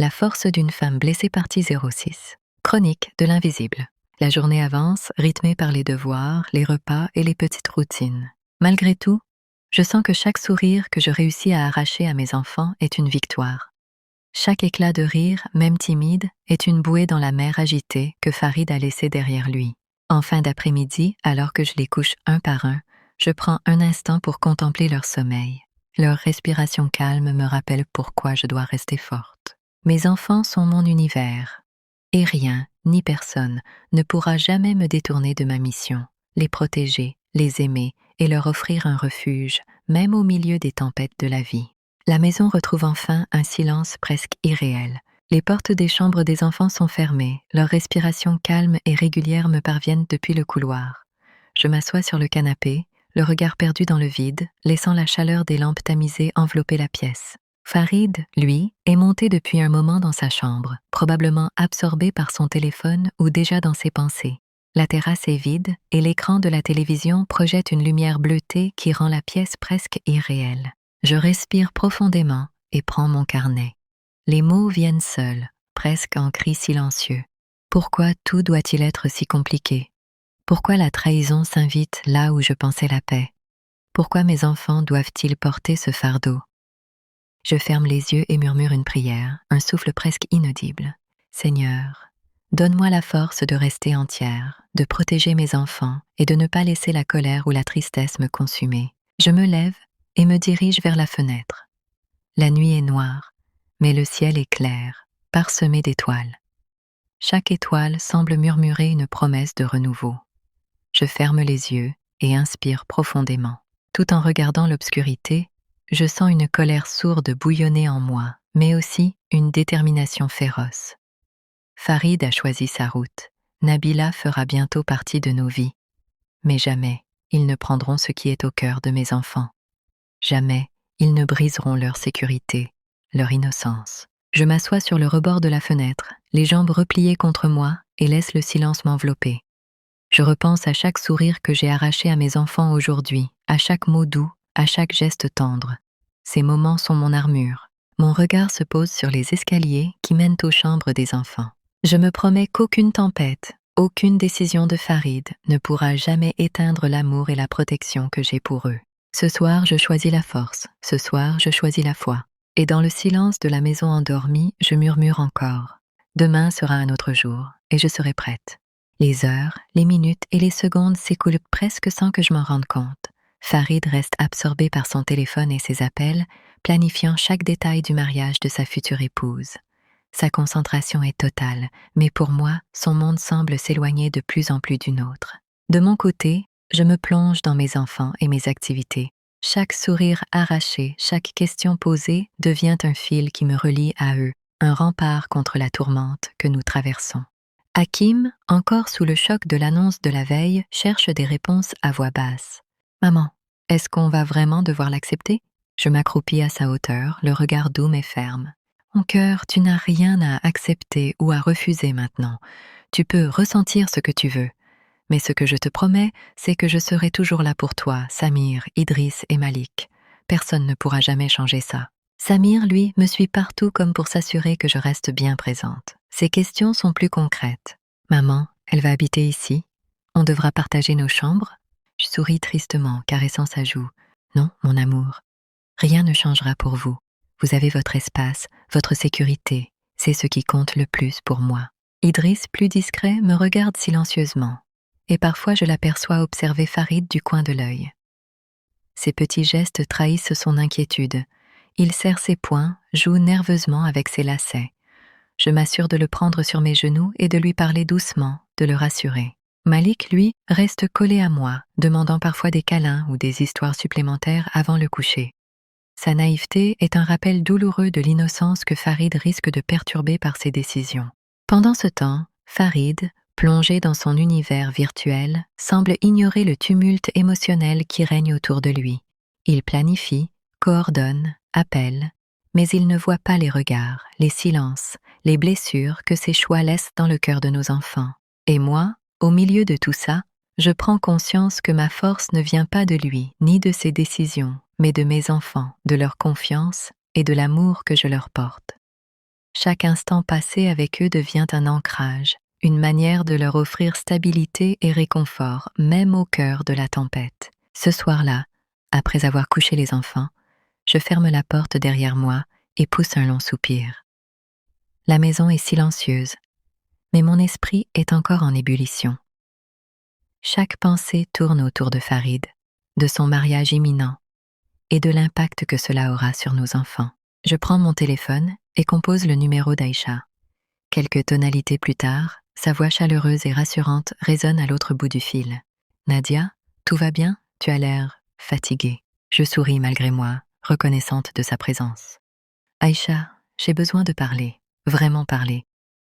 La force d'une femme blessée partie 06. Chronique de l'invisible. La journée avance, rythmée par les devoirs, les repas et les petites routines. Malgré tout, je sens que chaque sourire que je réussis à arracher à mes enfants est une victoire. Chaque éclat de rire, même timide, est une bouée dans la mer agitée que Farid a laissée derrière lui. En fin d'après-midi, alors que je les couche un par un, je prends un instant pour contempler leur sommeil. Leur respiration calme me rappelle pourquoi je dois rester forte. Mes enfants sont mon univers, et rien, ni personne, ne pourra jamais me détourner de ma mission, les protéger, les aimer et leur offrir un refuge, même au milieu des tempêtes de la vie. La maison retrouve enfin un silence presque irréel. Les portes des chambres des enfants sont fermées, leurs respirations calmes et régulières me parviennent depuis le couloir. Je m'assois sur le canapé, le regard perdu dans le vide, laissant la chaleur des lampes tamisées envelopper la pièce. Farid, lui, est monté depuis un moment dans sa chambre, probablement absorbé par son téléphone ou déjà dans ses pensées. La terrasse est vide et l'écran de la télévision projette une lumière bleutée qui rend la pièce presque irréelle. Je respire profondément et prends mon carnet. Les mots viennent seuls, presque en cris silencieux. Pourquoi tout doit-il être si compliqué? Pourquoi la trahison s'invite là où je pensais la paix? Pourquoi mes enfants doivent-ils porter ce fardeau? Je ferme les yeux et murmure une prière, un souffle presque inaudible. Seigneur, donne-moi la force de rester entière, de protéger mes enfants et de ne pas laisser la colère ou la tristesse me consumer. Je me lève et me dirige vers la fenêtre. La nuit est noire, mais le ciel est clair, parsemé d'étoiles. Chaque étoile semble murmurer une promesse de renouveau. Je ferme les yeux et inspire profondément. Tout en regardant l'obscurité, je sens une colère sourde bouillonner en moi, mais aussi une détermination féroce. Farid a choisi sa route. Nabila fera bientôt partie de nos vies. Mais jamais ils ne prendront ce qui est au cœur de mes enfants. Jamais ils ne briseront leur sécurité, leur innocence. Je m'assois sur le rebord de la fenêtre, les jambes repliées contre moi et laisse le silence m'envelopper. Je repense à chaque sourire que j'ai arraché à mes enfants aujourd'hui, à chaque mot doux, à chaque geste tendre. Ces moments sont mon armure. Mon regard se pose sur les escaliers qui mènent aux chambres des enfants. Je me promets qu'aucune tempête, aucune décision de Farid ne pourra jamais éteindre l'amour et la protection que j'ai pour eux. Ce soir, je choisis la force. Ce soir, je choisis la foi. Et dans le silence de la maison endormie, je murmure encore. Demain sera un autre jour, et je serai prête. Les heures, les minutes et les secondes s'écoulent presque sans que je m'en rende compte. Farid reste absorbé par son téléphone et ses appels, planifiant chaque détail du mariage de sa future épouse. Sa concentration est totale, mais pour moi, son monde semble s'éloigner de plus en plus du nôtre. De mon côté, je me plonge dans mes enfants et mes activités. Chaque sourire arraché, chaque question posée devient un fil qui me relie à eux, un rempart contre la tourmente que nous traversons. Hakim, encore sous le choc de l'annonce de la veille, cherche des réponses à voix basse. « Maman, est-ce qu'on va vraiment devoir l'accepter ?» Je m'accroupis à sa hauteur, le regard doux mais ferme. « Mon cœur, tu n'as rien à accepter ou à refuser maintenant. Tu peux ressentir ce que tu veux. Mais ce que je te promets, c'est que je serai toujours là pour toi, Samir, Idriss et Malik. Personne ne pourra jamais changer ça. » Samir, lui, me suit partout comme pour s'assurer que je reste bien présente. Ses questions sont plus concrètes. « Maman, elle va habiter ici? On devra partager nos chambres ?» Je souris tristement, caressant sa joue. « Non, mon amour, rien ne changera pour vous. Vous avez votre espace, votre sécurité. C'est ce qui compte le plus pour moi. » Idriss, plus discret, me regarde silencieusement. Et parfois je l'aperçois observer Farid du coin de l'œil. Ses petits gestes trahissent son inquiétude. Il serre ses poings, joue nerveusement avec ses lacets. Je m'assure de le prendre sur mes genoux et de lui parler doucement, de le rassurer. Malik, lui, reste collé à moi, demandant parfois des câlins ou des histoires supplémentaires avant le coucher. Sa naïveté est un rappel douloureux de l'innocence que Farid risque de perturber par ses décisions. Pendant ce temps, Farid, plongé dans son univers virtuel, semble ignorer le tumulte émotionnel qui règne autour de lui. Il planifie, coordonne, appelle, mais il ne voit pas les regards, les silences, les blessures que ses choix laissent dans le cœur de nos enfants. Et moi, au milieu de tout ça, je prends conscience que ma force ne vient pas de lui, ni de ses décisions, mais de mes enfants, de leur confiance et de l'amour que je leur porte. Chaque instant passé avec eux devient un ancrage, une manière de leur offrir stabilité et réconfort, même au cœur de la tempête. Ce soir-là, après avoir couché les enfants, je ferme la porte derrière moi et pousse un long soupir. La maison est silencieuse, mais mon esprit est encore en ébullition. Chaque pensée tourne autour de Farid, de son mariage imminent et de l'impact que cela aura sur nos enfants. Je prends mon téléphone et compose le numéro d'Aïcha. Quelques tonalités plus tard, sa voix chaleureuse et rassurante résonne à l'autre bout du fil. « Nadia, tout va bien? Tu as l'air fatiguée. » Je souris malgré moi, reconnaissante de sa présence. « Aïcha, j'ai besoin de parler, vraiment parler.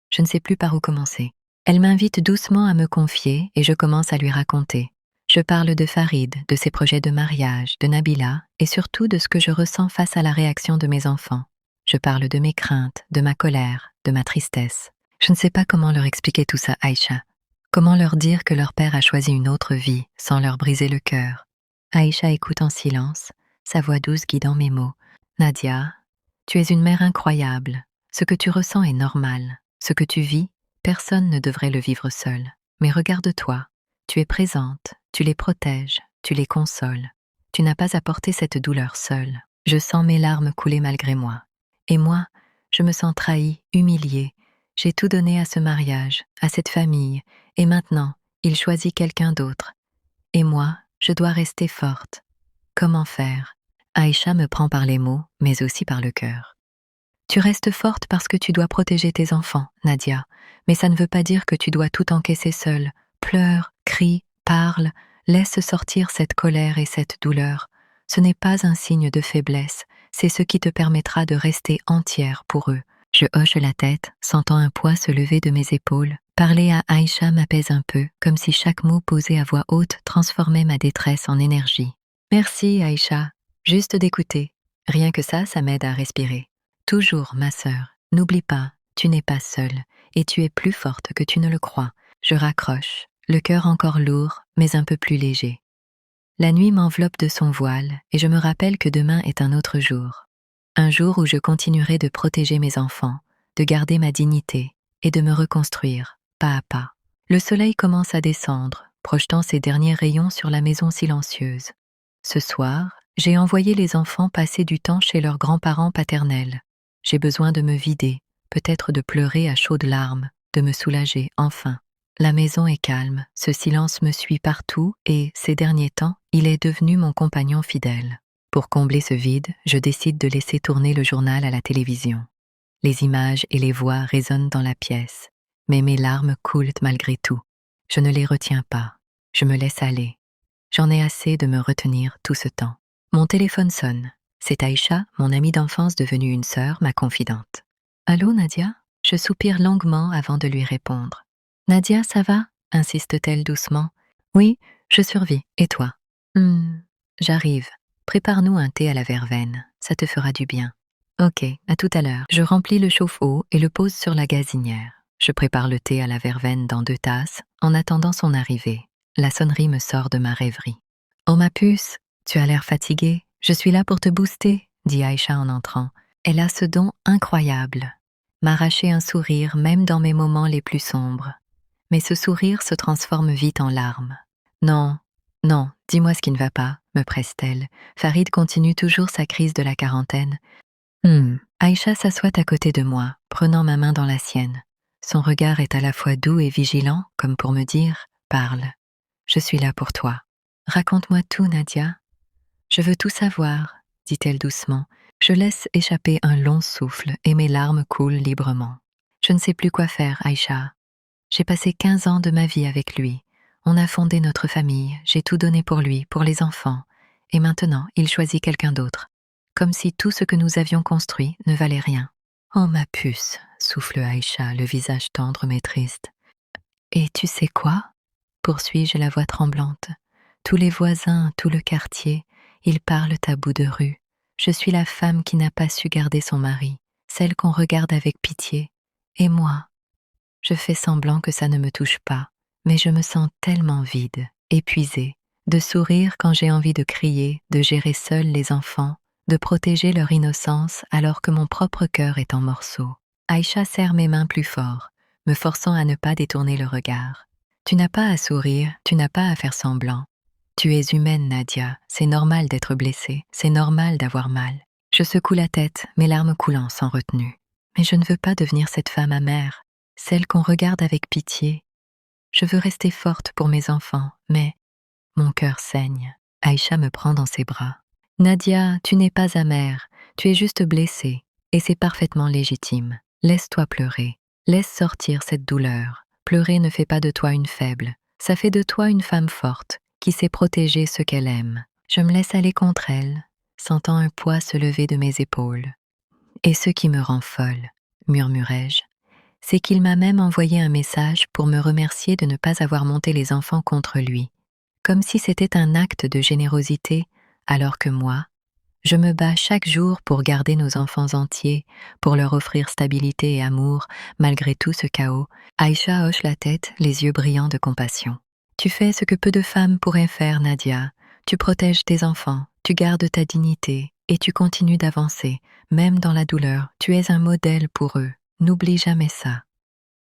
Je ne sais plus par où commencer. » Elle m'invite doucement à me confier et je commence à lui raconter. Je parle de Farid, de ses projets de mariage, de Nabila et surtout de ce que je ressens face à la réaction de mes enfants. Je parle de mes craintes, de ma colère, de ma tristesse. Je ne sais pas comment leur expliquer tout ça, Aïcha. Comment leur dire que leur père a choisi une autre vie sans leur briser le cœur. Aïcha écoute en silence, sa voix douce guidant mes mots. « Nadia, tu es une mère incroyable. Ce que tu ressens est normal. Ce que tu vis, personne ne devrait le vivre seul. Mais regarde-toi, tu es présente, tu les protèges, tu les consoles. Tu n'as pas à porter cette douleur seule. » Je sens mes larmes couler malgré moi. Et moi, je me sens trahie, humiliée. J'ai tout donné à ce mariage, à cette famille, et maintenant, il choisit quelqu'un d'autre. Et moi, je dois rester forte. Comment faire? Aïcha me prend par les mots, mais aussi par le cœur. Tu restes forte parce que tu dois protéger tes enfants, Nadia, mais ça ne veut pas dire que tu dois tout encaisser seule. Pleure, crie, parle, laisse sortir cette colère et cette douleur. Ce n'est pas un signe de faiblesse, c'est ce qui te permettra de rester entière pour eux. Je hoche la tête, sentant un poids se lever de mes épaules. Parler à Aïcha m'apaise un peu, comme si chaque mot posé à voix haute transformait ma détresse en énergie. Merci, Aïcha, juste d'écouter. Rien que ça m'aide à respirer. Toujours, ma sœur, n'oublie pas, tu n'es pas seule, et tu es plus forte que tu ne le crois. Je raccroche, le cœur encore lourd, mais un peu plus léger. La nuit m'enveloppe de son voile, et je me rappelle que demain est un autre jour. Un jour où je continuerai de protéger mes enfants, de garder ma dignité, et de me reconstruire, pas à pas. Le soleil commence à descendre, projetant ses derniers rayons sur la maison silencieuse. Ce soir, j'ai envoyé les enfants passer du temps chez leurs grands-parents paternels. J'ai besoin de me vider, peut-être de pleurer à chaudes larmes, de me soulager enfin. La maison est calme, ce silence me suit partout et, ces derniers temps, il est devenu mon compagnon fidèle. Pour combler ce vide, je décide de laisser tourner le journal à la télévision. Les images et les voix résonnent dans la pièce, mais mes larmes coulent malgré tout. Je ne les retiens pas, je me laisse aller. J'en ai assez de me retenir tout ce temps. Mon téléphone sonne. C'est Aïcha, mon amie d'enfance devenue une sœur, ma confidente. « Allô, Nadia ?» Je soupire longuement avant de lui répondre. « Nadia, ça va ?» insiste-t-elle doucement. « Oui, je survis. Et toi ?»« J'arrive. Prépare-nous un thé à la verveine. Ça te fera du bien. » « Ok, à tout à l'heure. » Je remplis le chauffe-eau et le pose sur la gazinière. Je prépare le thé à la verveine dans 2 tasses, en attendant son arrivée. La sonnerie me sort de ma rêverie. « Oh ma puce, tu as l'air fatiguée. Je suis là pour te booster, » dit Aïcha en entrant. Elle a ce don incroyable. M'arracher un sourire même dans mes moments les plus sombres. Mais ce sourire se transforme vite en larmes. « Non, non, dis-moi ce qui ne va pas, » me presse-t-elle. Farid continue toujours sa crise de la quarantaine. Aïcha s'assoit à côté de moi, prenant ma main dans la sienne. Son regard est à la fois doux et vigilant, comme pour me dire « Parle, je suis là pour toi. » « Raconte-moi tout, Nadia. »« Je veux tout savoir, » dit-elle doucement. Je laisse échapper un long souffle et mes larmes coulent librement. Je ne sais plus quoi faire, Aïcha. J'ai passé 15 ans de ma vie avec lui. On a fondé notre famille, j'ai tout donné pour lui, pour les enfants. Et maintenant, il choisit quelqu'un d'autre. Comme si tout ce que nous avions construit ne valait rien. « Oh ma puce, » souffle Aïcha, le visage tendre mais triste. « Et tu sais quoi ?» poursuis-je la voix tremblante. Tous les voisins, tout le quartier, ils parlent à bout de rue. Je suis la femme qui n'a pas su garder son mari, celle qu'on regarde avec pitié. Et moi, je fais semblant que ça ne me touche pas, mais je me sens tellement vide, épuisée, de sourire quand j'ai envie de crier, de gérer seule les enfants, de protéger leur innocence alors que mon propre cœur est en morceaux. Aïcha serre mes mains plus fort, me forçant à ne pas détourner le regard. Tu n'as pas à sourire, tu n'as pas à faire semblant. Tu es humaine, Nadia, c'est normal d'être blessée, c'est normal d'avoir mal. Je secoue la tête, mes larmes coulant sans retenue. Mais je ne veux pas devenir cette femme amère, celle qu'on regarde avec pitié. Je veux rester forte pour mes enfants, mais mon cœur saigne. Aïcha me prend dans ses bras. Nadia, tu n'es pas amère, tu es juste blessée, et c'est parfaitement légitime. Laisse-toi pleurer, laisse sortir cette douleur. Pleurer ne fait pas de toi une faible, ça fait de toi une femme forte, qui sait protéger ce qu'elle aime. Je me laisse aller contre elle, sentant un poids se lever de mes épaules. Et ce qui me rend folle, murmurai-je, c'est qu'il m'a même envoyé un message pour me remercier de ne pas avoir monté les enfants contre lui, comme si c'était un acte de générosité, alors que moi, je me bats chaque jour pour garder nos enfants entiers, pour leur offrir stabilité et amour, malgré tout ce chaos. Aïcha hoche la tête, les yeux brillants de compassion. Tu fais ce que peu de femmes pourraient faire, Nadia. Tu protèges tes enfants, tu gardes ta dignité, et tu continues d'avancer, même dans la douleur. Tu es un modèle pour eux. N'oublie jamais ça.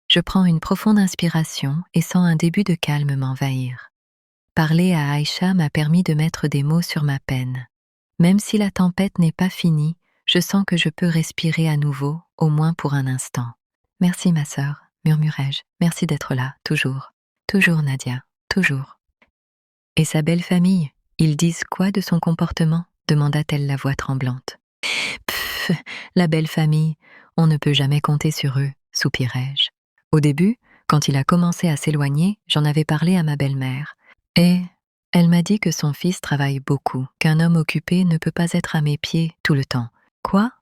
Je prends une profonde inspiration et sens un début de calme m'envahir. Parler à Aïcha m'a permis de mettre des mots sur ma peine. Même si la tempête n'est pas finie, je sens que je peux respirer à nouveau, au moins pour un instant. Merci ma sœur, murmurai-je. Merci d'être là, toujours. Toujours Nadia, toujours. Et sa belle famille, ils disent quoi de son comportement ? Demanda-t-elle la voix tremblante. Pfff, la belle famille, on ne peut jamais compter sur eux, soupirai-je. Au début, quand il a commencé à s'éloigner, j'en avais parlé à ma belle-mère. Et elle m'a dit que son fils travaille beaucoup, qu'un homme occupé ne peut pas être à mes pieds tout le temps. Quoi ?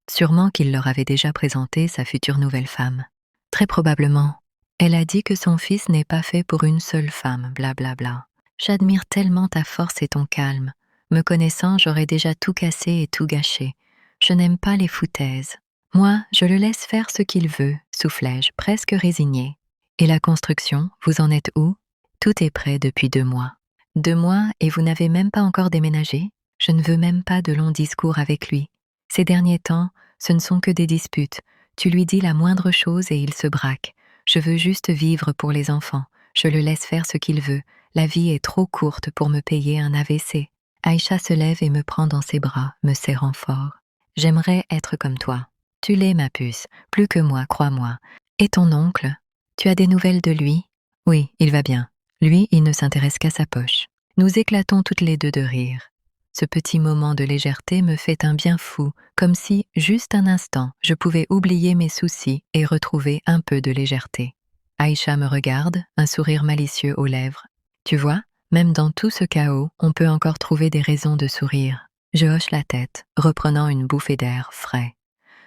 Sûrement qu'il leur avait déjà présenté sa future nouvelle femme. Très probablement. Elle a dit que son fils n'est pas fait pour une seule femme, blablabla. J'admire tellement ta force et ton calme. Me connaissant, j'aurais déjà tout cassé et tout gâché. Je n'aime pas les foutaises. Moi, je le laisse faire ce qu'il veut, soufflai-je, presque résignée. Et la construction, vous en êtes où ? Tout est prêt depuis 2 mois. 2 mois et vous n'avez même pas encore déménagé ? Je ne veux même pas de longs discours avec lui. Ces derniers temps, ce ne sont que des disputes. Tu lui dis la moindre chose et il se braque. Je veux juste vivre pour les enfants. Je le laisse faire ce qu'il veut. La vie est trop courte pour me payer un AVC. Aïcha se lève et me prend dans ses bras, me serrant fort. J'aimerais être comme toi. Tu l'es, ma puce, plus que moi, crois-moi. Et ton oncle ? Tu as des nouvelles de lui ? Oui, il va bien. Lui, il ne s'intéresse qu'à sa poche. Nous éclatons toutes les deux de rire. Ce petit moment de légèreté me fait un bien fou, comme si, juste un instant, je pouvais oublier mes soucis et retrouver un peu de légèreté. Aïcha me regarde, un sourire malicieux aux lèvres. Tu vois, même dans tout ce chaos, on peut encore trouver des raisons de sourire. Je hoche la tête, reprenant une bouffée d'air frais.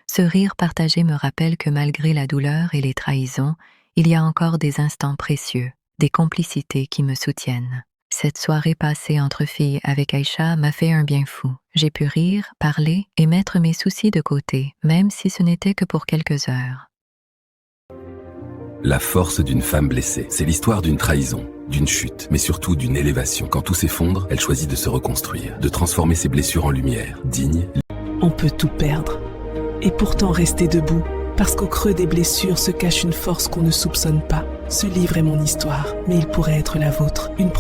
Ce rire partagé me rappelle que malgré la douleur et les trahisons, il y a encore des instants précieux, des complicités qui me soutiennent. Cette soirée passée entre filles avec Aïcha m'a fait un bien fou. J'ai pu rire, parler et mettre mes soucis de côté, même si ce n'était que pour quelques heures. La force d'une femme blessée, c'est l'histoire d'une trahison, d'une chute, mais surtout d'une élévation. Quand tout s'effondre, elle choisit de se reconstruire, de transformer ses blessures en lumière, digne. On peut tout perdre, et pourtant rester debout, parce qu'au creux des blessures se cache une force qu'on ne soupçonne pas. Ce livre est mon histoire, mais il pourrait être la vôtre. Une